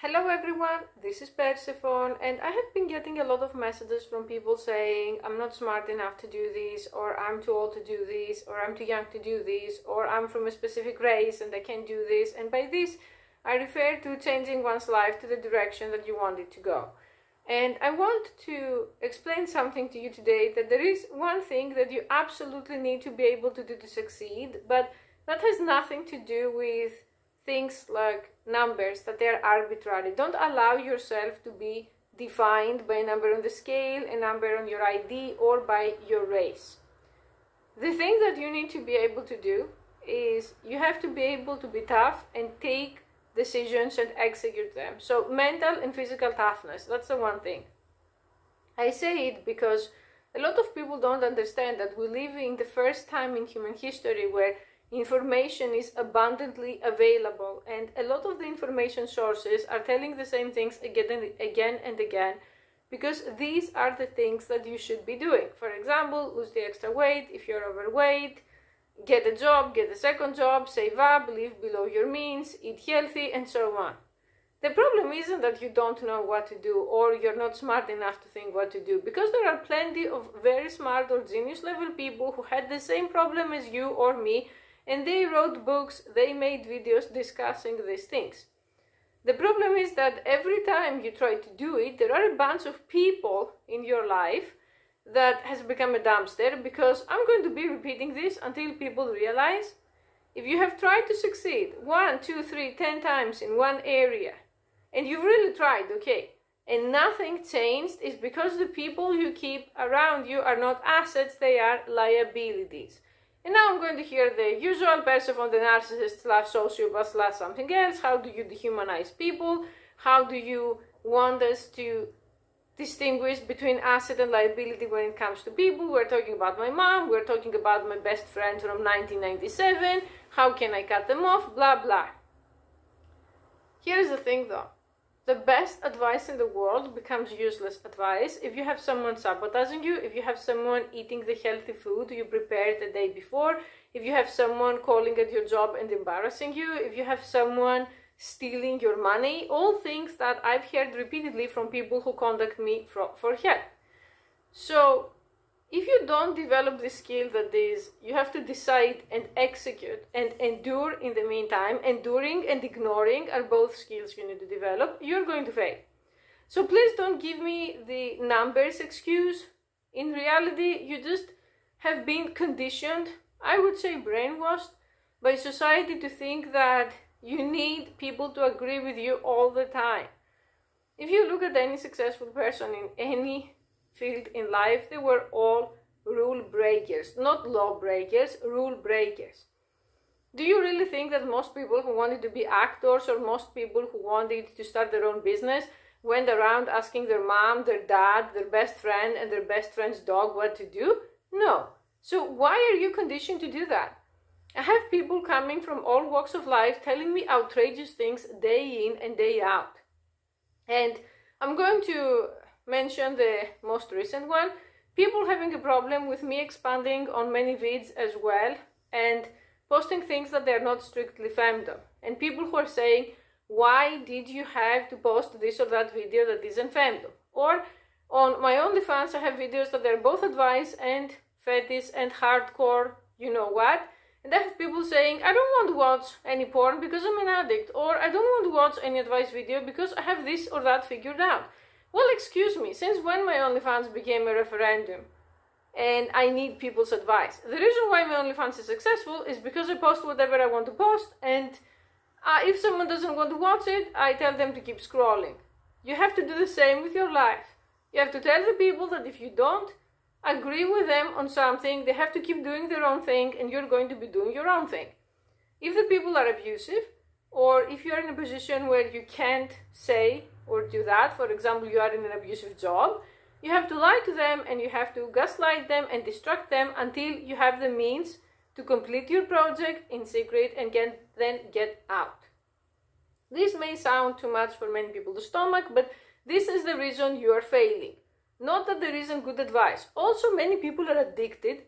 Hello everyone, this is Persephone, and I have been getting a lot of messages from people saying I'm not smart enough to do this, or I'm too old to do this, or I'm too young to do this, or I'm from a specific race and I can't do this. And by this I refer to changing one's life to the direction that you want it to go. And I want to explain something to you today, that there is one thing that you absolutely need to be able to do to succeed, but that has nothing to do with things like numbers, that they're arbitrary. Don't allow yourself to be defined by a number on the scale, a number on your ID, or by your race. The thing that you need to be able to do is you have to be able to be tough and take decisions and execute them. So mental and physical toughness, that's the one thing. I say it because a lot of people don't understand that we live in the first time in human history where information is abundantly available, and a lot of the information sources are telling the same things again and again, because these are the things that you should be doing. For example, lose the extra weight if you're overweight, get a job, get a second job, save up, live below your means, eat healthy, and so on. The problem isn't that you don't know what to do or you're not smart enough to think what to do, because there are plenty of very smart or genius level people who had the same problem as you or me, and they wrote books, they made videos discussing these things. The problem is that every time you try to do it, there are a bunch of people in your life that has become a dumpster, because I'm going to be repeating this until people realize if you have tried to succeed 1, 2, 3, 10 times in one area, and you've really tried, okay, and nothing changed, is because the people you keep around you are not assets, they are liabilities. And now I'm going to hear the usual Persephone, the narcissist / sociopath / something else. How do you dehumanize people? How do you want us to distinguish between asset and liability when it comes to people? We're talking about my mom, we're talking about my best friend from 1997. How can I cut them off? Blah, blah. Here's the thing though. The best advice in the world becomes useless advice if you have someone sabotaging you, if you have someone eating the healthy food you prepared the day before, if you have someone calling at your job and embarrassing you, if you have someone stealing your money, all things that I've heard repeatedly from people who contact me for help. So if you don't develop the skill that is, you have to decide and execute and endure in the meantime. Enduring and ignoring are both skills you need to develop. You're going to fail. So please don't give me the numbers excuse. In reality, you just have been conditioned, I would say brainwashed, by society to think that you need people to agree with you all the time. If you look at any successful person in any field in life, they were all rule breakers, not law breakers, rule breakers. Do you really think that most people who wanted to be actors, or most people who wanted to start their own business, went around asking their mom, their dad, their best friend, and their best friend's dog what to do? No. So why are you conditioned to do that? I have people coming from all walks of life telling me outrageous things day in and day out. And I'm going to mention the most recent one. People having a problem with me expanding on many vids as well and posting things that they're not strictly femdom. And people who are saying, why did you have to post this or that video that isn't femdom? Or on my OnlyFans I have videos that they're both advice and fetish and hardcore, you know what? And I have people saying, I don't want to watch any porn because I'm an addict, or I don't want to watch any advice video because I have this or that figured out. Well, excuse me, since when my OnlyFans became a referendum and I need people's advice? The reason why my OnlyFans is successful is because I post whatever I want to post, and if someone doesn't want to watch it, I tell them to keep scrolling. You have to do the same with your life. You have to tell the people that if you don't agree with them on something, they have to keep doing their own thing, and you're going to be doing your own thing. If the people are abusive, or if you're in a position where you can't say or do that, for example, you are in an abusive job, you have to lie to them and you have to gaslight them and distract them until you have the means to complete your project in secret and then get out. This may sound too much for many people to stomach, but this is the reason you are failing. Not that there isn't good advice. Also, many people are addicted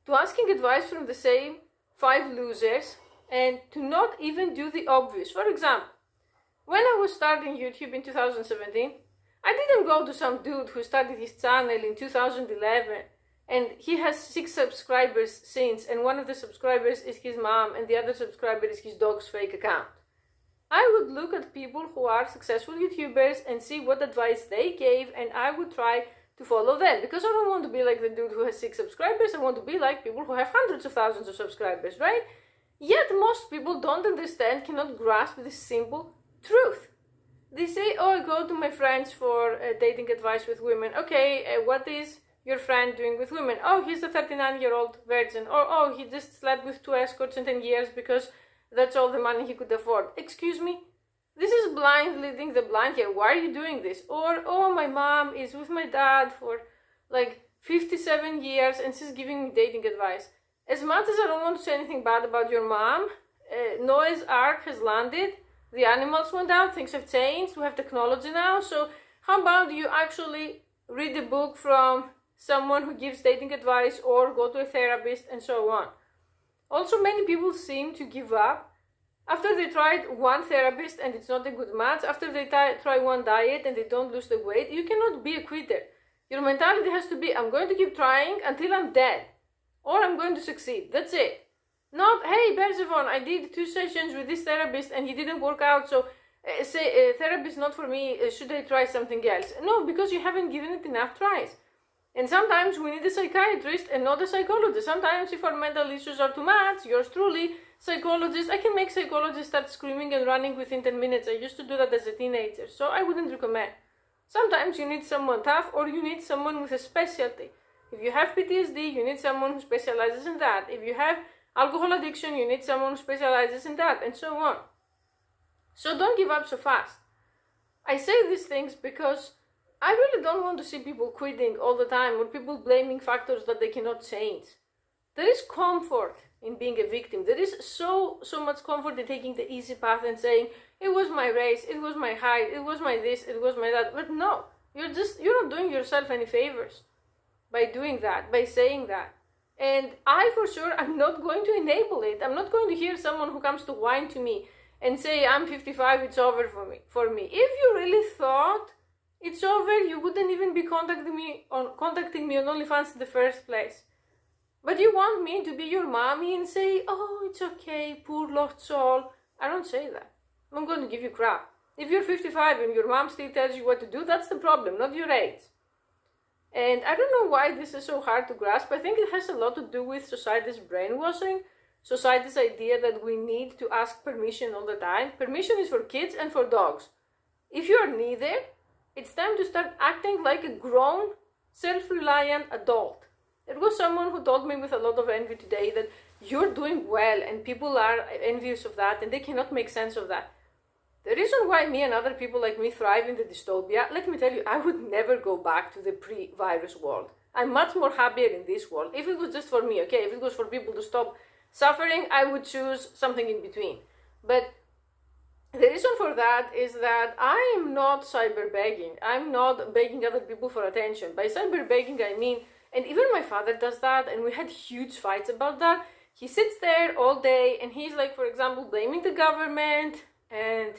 to asking advice from the same 5 losers and to not even do the obvious. For example, When I was starting YouTube in 2017, I didn't go to some dude who started his channel in 2011 and he has 6 subscribers since, and one of the subscribers is his mom and the other subscriber is his dog's fake account. I would look at people who are successful YouTubers and see what advice they gave, and I would try to follow them, because I don't want to be like the dude who has 6 subscribers. I want to be like people who have hundreds of thousands of subscribers, right? Yet most people don't understand, cannot grasp this simple truth. They say, oh, I go to my friends for dating advice with women. Okay, what is your friend doing with women? Oh, he's a 39-year-old virgin. Or, oh, he just slept with 2 escorts in 10 years because that's all the money he could afford. Excuse me? This is blind leading the blind here. Why are you doing this? Or, oh, my mom is with my dad for like 57 years and she's giving me dating advice. As much as I don't want to say anything bad about your mom, Noah's Ark has landed. The animals went out. Things have changed. We have technology now. So how about you actually read a book from someone who gives dating advice or go to a therapist and so on. Also, many people seem to give up after they tried one therapist and it's not a good match, after they try one diet and they don't lose the weight. You cannot be a quitter. Your mentality has to be, I'm going to keep trying until I'm dead, or I'm going to succeed. That's it. Not, hey, Persephone, I did 2 sessions with this therapist and he didn't work out, so say therapy is not for me, should I try something else? No, because you haven't given it enough tries. And sometimes we need a psychiatrist and not a psychologist. Sometimes if our mental issues are too much, yours truly, psychologist, I can make psychologists start screaming and running within 10 minutes. I used to do that as a teenager, so I wouldn't recommend. Sometimes you need someone tough, or you need someone with a specialty. If you have PTSD, you need someone who specializes in that. If you have alcohol addiction, you need someone who specializes in that, and so on. So don't give up so fast. I say these things because I really don't want to see people quitting all the time or people blaming factors that they cannot change. There is comfort in being a victim. There is so much comfort in taking the easy path and saying, it was my race, it was my height, it was my this, it was my that. But no, you're not doing yourself any favors by doing that, by saying that. And I, for sure, I'm not going to enable it. I'm not going to hear someone who comes to whine to me and say, I'm 55, it's over for me. If you really thought it's over, you wouldn't even be contacting me on OnlyFans in the first place. But you want me to be your mommy and say, oh, it's okay, poor lost soul. I don't say that. I'm going to give you crap. If you're 55 and your mom still tells you what to do, that's the problem, not your age. And I don't know why this is so hard to grasp. I think it has a lot to do with society's brainwashing, society's idea that we need to ask permission all the time. Permission is for kids and for dogs. If you are neither, it's time to start acting like a grown, self-reliant adult. There was someone who told me with a lot of envy today that you're doing well and people are envious of that and they cannot make sense of that. The reason why me and other people like me thrive in the dystopia, let me tell you, I would never go back to the pre-virus world. I'm much more happier in this world. If it was just for me, okay, if it was for people to stop suffering, I would choose something in between. But the reason for that is that I am not cyber-begging. I'm not begging other people for attention. By cyber-begging, I mean, and even my father does that, and we had huge fights about that. He sits there all day, and he's like, for example, blaming the government, and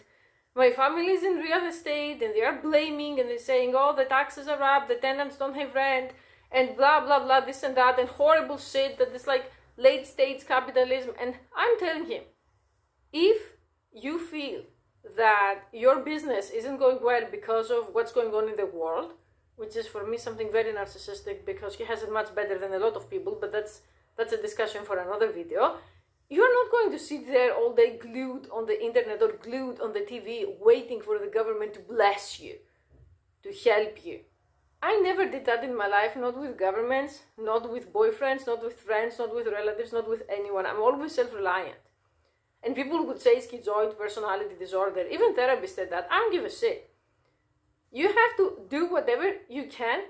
my family is in real estate, and they are blaming, and they're saying, oh, the taxes are up, the tenants don't have rent, and blah, blah, blah, this and that, and horrible shit that is like late-stage capitalism. And I'm telling him, if you feel that your business isn't going well because of what's going on in the world, which is for me something very narcissistic because he has it much better than a lot of people, but that's a discussion for another video. You're not going to sit there all day glued on the internet or glued on the TV waiting for the government to bless you, to help you. I never did that in my life, not with governments, not with boyfriends, not with friends, not with relatives, not with anyone. I'm always self-reliant. And people would say schizoid personality disorder. Even therapists said that. I don't give a shit. You have to do whatever you can,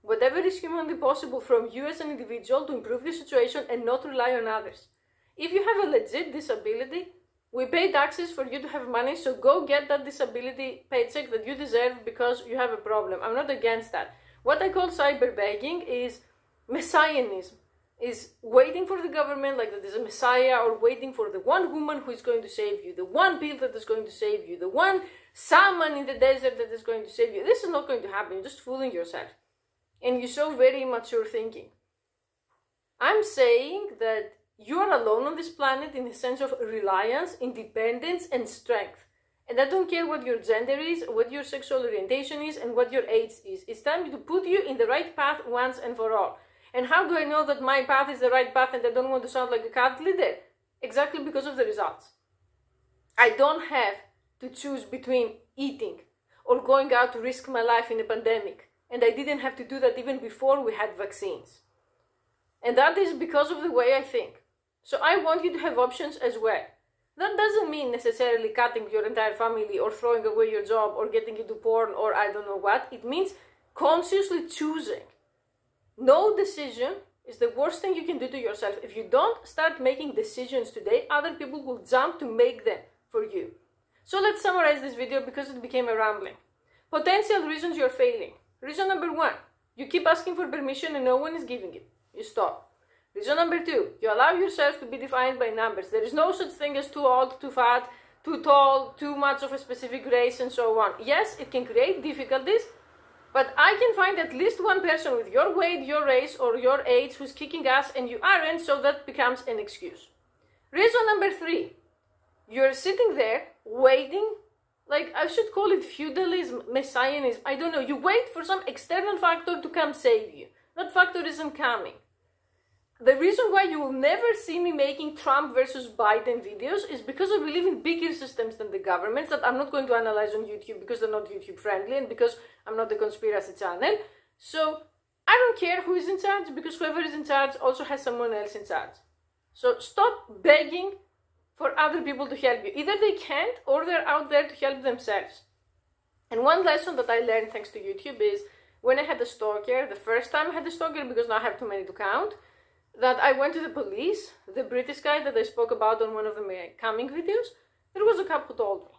whatever is humanly possible from you as an individual to improve your situation and not rely on others. If you have a legit disability, we pay taxes for you to have money, so go get that disability paycheck that you deserve because you have a problem. I'm not against that. What I call cyber-begging is messianism. is waiting for the government like that there's a messiah, or waiting for the one woman who is going to save you, the one pill that is going to save you, the one salmon in the desert that is going to save you. This is not going to happen. You're just fooling yourself. And you show very immature thinking. I'm saying that you are alone on this planet in a sense of reliance, independence, and strength. And I don't care what your gender is, what your sexual orientation is, and what your age is. It's time to put you in the right path once and for all. And how do I know that my path is the right path and I don't want to sound like a cult leader? Exactly because of the results. I don't have to choose between eating or going out to risk my life in a pandemic. And I didn't have to do that even before we had vaccines. And that is because of the way I think. So I want you to have options as well. That doesn't mean necessarily cutting your entire family or throwing away your job or getting into porn or I don't know what. It means consciously choosing. No decision is the worst thing you can do to yourself. If you don't start making decisions today, other people will jump to make them for you. So let's summarize this video because it became a rambling. Potential reasons you're failing. Reason number 1, you keep asking for permission and no one is giving it. You stop. Reason number 2, you allow yourself to be defined by numbers. There is no such thing as too old, too fat, too tall, too much of a specific race and so on. Yes, it can create difficulties, but I can find at least one person with your weight, your race, or your age who's kicking ass and you aren't, so that becomes an excuse. Reason number 3, you're sitting there waiting, like I should call it feudalism, messianism, I don't know. You wait for some external factor to come save you. That factor isn't coming. The reason why you will never see me making Trump versus Biden videos is because I believe in bigger systems than the governments that I'm not going to analyze on YouTube because they're not YouTube friendly and because I'm not a conspiracy channel. So I don't care who is in charge because whoever is in charge also has someone else in charge. So stop begging for other people to help you. Either they can't or they're out there to help themselves. And one lesson that I learned thanks to YouTube is when I had a stalker, the first time I had a stalker, because now I have too many to count, that I went to the police, the British guy that I spoke about on one of the coming videos, there was a cop who told me.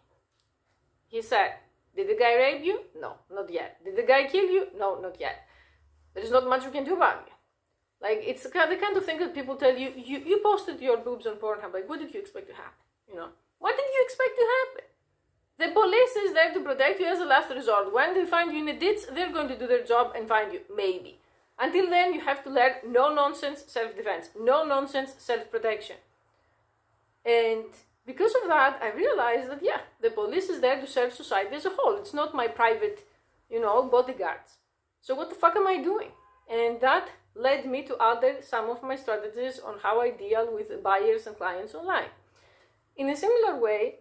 He said, did the guy rape you? No, not yet. Did the guy kill you? No, not yet. There's not much we can do about it. Like, it's the kind of thing that people tell you, you posted your boobs on Pornhub, like, what did you expect to happen? You know, what did you expect to happen? The police is there to protect you as a last resort. When they find you in a ditch, they're going to do their job and find you, maybe. Until then, you have to learn no-nonsense self-defense, no-nonsense self-protection. And because of that, I realized that, yeah, the police is there to serve society as a whole. It's not my private, bodyguards. So what the fuck am I doing? And that led me to alter some of my strategies on how I deal with buyers and clients online. In a similar way,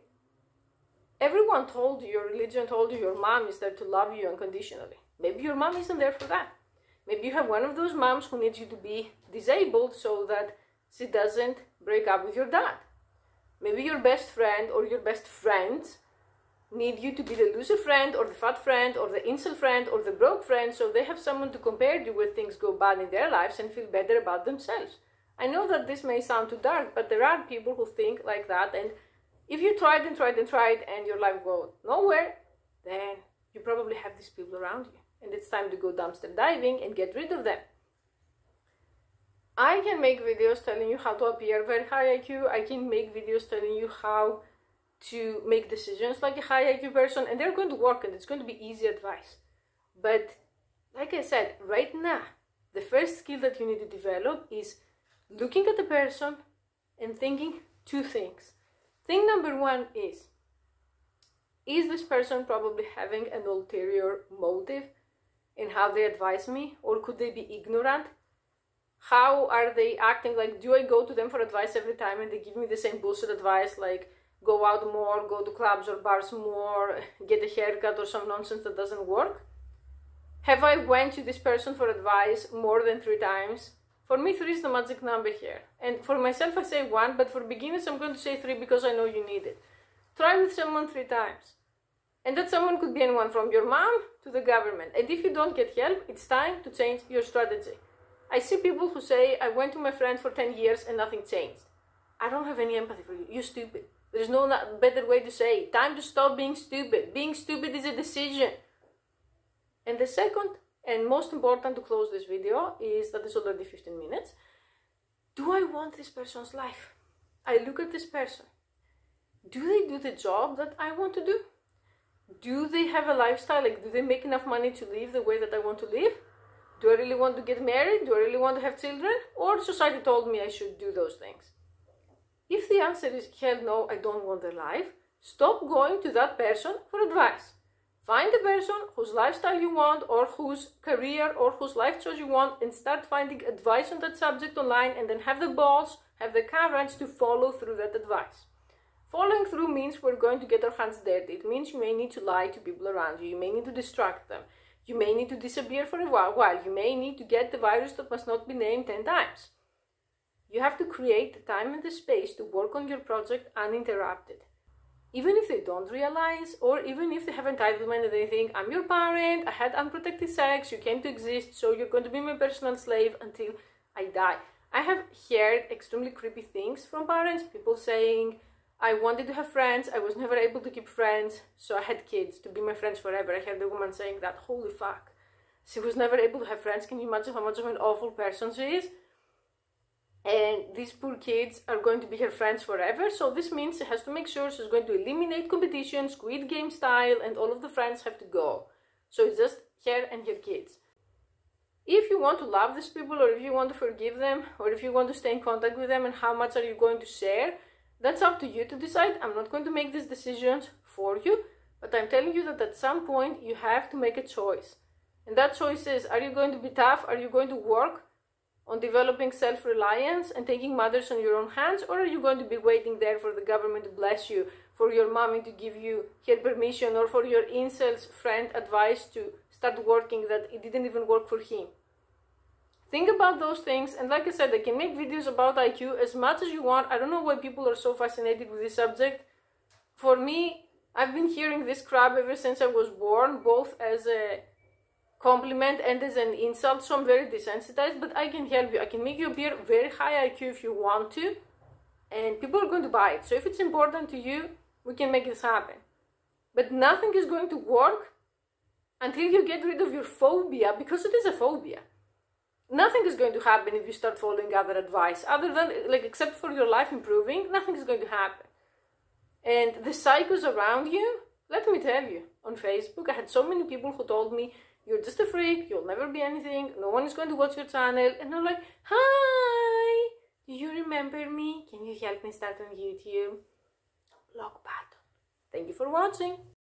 everyone told you, your religion told you, your mom is there to love you unconditionally. Maybe your mom isn't there for that. Maybe you have one of those moms who needs you to be disabled so that she doesn't break up with your dad. Maybe your best friend or your best friends need you to be the loser friend or the fat friend or the incel friend or the broke friend, so they have someone to compare you when things go bad in their lives and feel better about themselves. I know that this may sound too dark, but there are people who think like that, and if you tried and tried and tried and your life goes nowhere, then you probably have these people around you. And it's time to go dumpster diving and get rid of them. I can make videos telling you how to appear very high IQ. I can make videos telling you how to make decisions like a high IQ person. And they're going to work and it's going to be easy advice. But like I said, right now, the first skill that you need to develop is looking at the person and thinking 2 things. Thing number 1 is this person probably having an ulterior motive in how they advise me, or could they be ignorant? How are they acting? Like, do I go to them for advice every time and they give me the same bullshit advice, like go out more, go to clubs or bars more, get a haircut or some nonsense that doesn't work? Have I went to this person for advice more than 3 times? For me, 3 is the magic number here. And for myself, I say 1, but for beginners, I'm going to say 3 because I know you need it. Try with someone 3 times. And that someone could be anyone from your mom to the government. And if you don't get help, it's time to change your strategy. I see people who say, I went to my friend for 10 years and nothing changed. I don't have any empathy for you. You're stupid. There's no better way to say it. Time to stop being stupid. Being stupid is a decision. And the second and most important to close this video is that it's already 15 minutes. do I want this person's life? I look at this person. Do they do the job that I want to do? Do they have a lifestyle? Like, do they make enough money to live the way that I want to live? Do I really want to get married? Do I really want to have children? Or society told me I should do those things? If the answer is, hell no, I don't want their life, stop going to that person for advice. Find the person whose lifestyle you want, or whose career or whose life choice you want, and start finding advice on that subject online, and then have the balls, have the courage to follow through that advice. Following through means we're going to get our hands dirty. It means you may need to lie to people around you. You may need to distract them. You may need to disappear for a while. You may need to get the virus that must not be named 10 times. You have to create the time and the space to work on your project uninterrupted. Even if they don't realize, or even if they have entitlement and they think, I'm your parent, I had unprotected sex, you came to exist, so you're going to be my personal slave until I die. I have heard extremely creepy things from parents, people saying, I wanted to have friends, I was never able to keep friends, so I had kids to be my friends forever. I heard the woman saying that, holy fuck. She was never able to have friends. Can you imagine how much of an awful person she is? And these poor kids are going to be her friends forever, so this means she has to make sure she's going to eliminate competition, Squid Game style, and all of the friends have to go. So it's just her and her kids. If you want to love these people, or if you want to forgive them, or if you want to stay in contact with them, and how much are you going to share, that's up to you to decide. I'm not going to make these decisions for you, but I'm telling you that at some point you have to make a choice. And that choice is, are you going to be tough? Are you going to work on developing self-reliance and taking matters on your own hands? Or are you going to be waiting there for the government to bless you, for your mommy to give you her permission, or for your incel's friend advice to start working that it didn't even work for him? Think about those things, and like I said, I can make videos about IQ as much as you want. I don't know why people are so fascinated with this subject. For me, I've been hearing this crap ever since I was born, both as a compliment and as an insult, so I'm very desensitized, but I can help you. I can make you appear very high IQ if you want to, and people are going to buy it. So if it's important to you, we can make this happen. But nothing is going to work until you get rid of your phobia, because it is a phobia. Nothing is going to happen if you start following other advice, other than, like, except for your life improving, nothing is going to happen. And the psychos around you, let me tell you, on Facebook, I had so many people who told me, you're just a freak, you'll never be anything, no one is going to watch your channel, and I'm like, hi, do you remember me? Can you help me start on YouTube? Block button. Thank you for watching.